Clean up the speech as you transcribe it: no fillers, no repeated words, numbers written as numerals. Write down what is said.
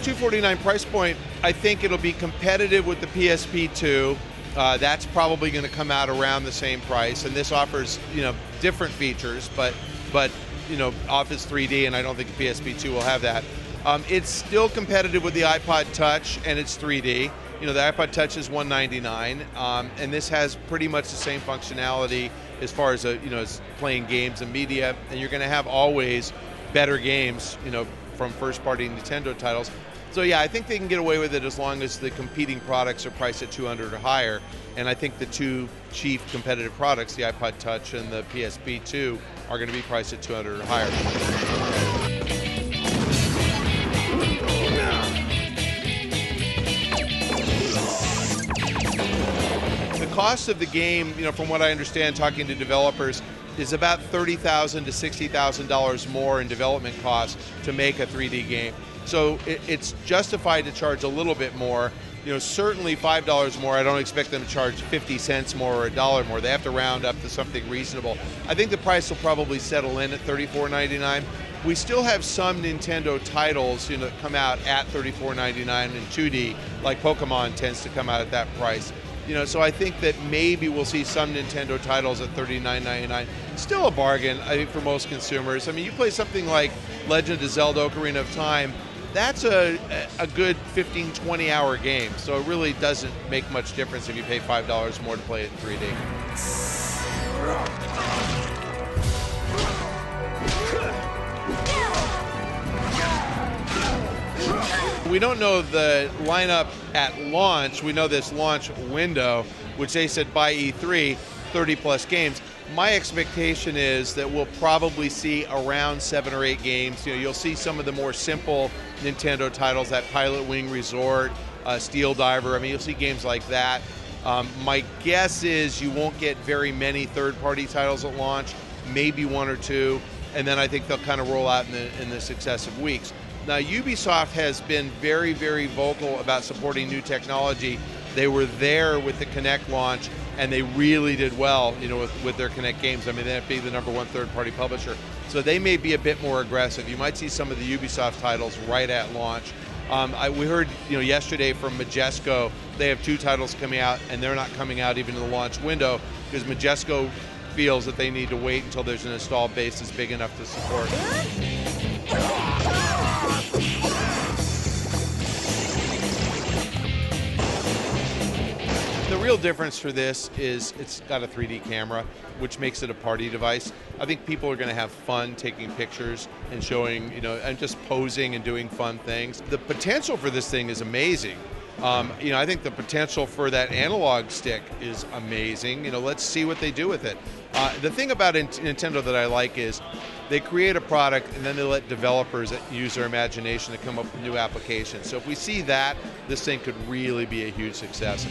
$249 price point, I think it'll be competitive with the PSP2. That's probably going to come out around the same price, and this offers, different features, but offers 3D, and I don't think the PSP2 will have that. It's still competitive with the iPod Touch, and it's 3D. The iPod Touch is $199, and this has pretty much the same functionality as far as as playing games and media, and you're going to have always better games, from first-party Nintendo titles. So yeah, I think they can get away with it as long as the competing products are priced at $200 or higher. And I think the two chief competitive products, the iPod Touch and the PSP2, are going to be priced at $200 or higher. The cost of the game, from what I understand, talking to developers, is about $30,000 to $60,000 more in development costs to make a 3D game. So it's justified to charge a little bit more. Certainly $5 more. I don't expect them to charge 50 cents more or $1 more. They have to round up to something reasonable. I think the price will probably settle in at $34.99. We still have some Nintendo titles, that come out at $34.99 in 2D, like Pokemon tends to come out at that price. So I think that maybe we'll see some Nintendo titles at $39.99. Still a bargain, I think, for most consumers. I mean, you play something like Legend of Zelda Ocarina of Time, that's a good 15, 20-hour game. So it really doesn't make much difference if you pay $5 more to play it in 3D. We don't know the lineup at launch. We know this launch window, which they said by E3, 30 plus games. My expectation is that we'll probably see around 7 or 8 games. You'll see some of the more simple Nintendo titles, that Pilot Wing Resort, Steel Diver. I mean, you'll see games like that. My guess is you won't get very many third-party titles at launch, maybe 1 or 2, and then I think they'll kind of roll out in the successive weeks. Now, Ubisoft has been very, very vocal about supporting new technology. They were there with the Kinect launch, and they really did well, with their Kinect games. I mean, they'd be the #1 third-party publisher. So they may be a bit more aggressive. You might see some of the Ubisoft titles right at launch. We heard, yesterday from Majesco, they have 2 titles coming out, and they're not coming out even in the launch window because Majesco feels that they need to wait until there's an installed base that's big enough to support. The real difference for this is it's got a 3D camera, which makes it a party device. I think people are going to have fun taking pictures and showing, and just posing and doing fun things. The potential for this thing is amazing. I think the potential for that analog stick is amazing. Let's see what they do with it. The thing about Nintendo that I like is they create a product and then they let developers use their imagination to come up with new applications. So if we see that, this thing could really be a huge success.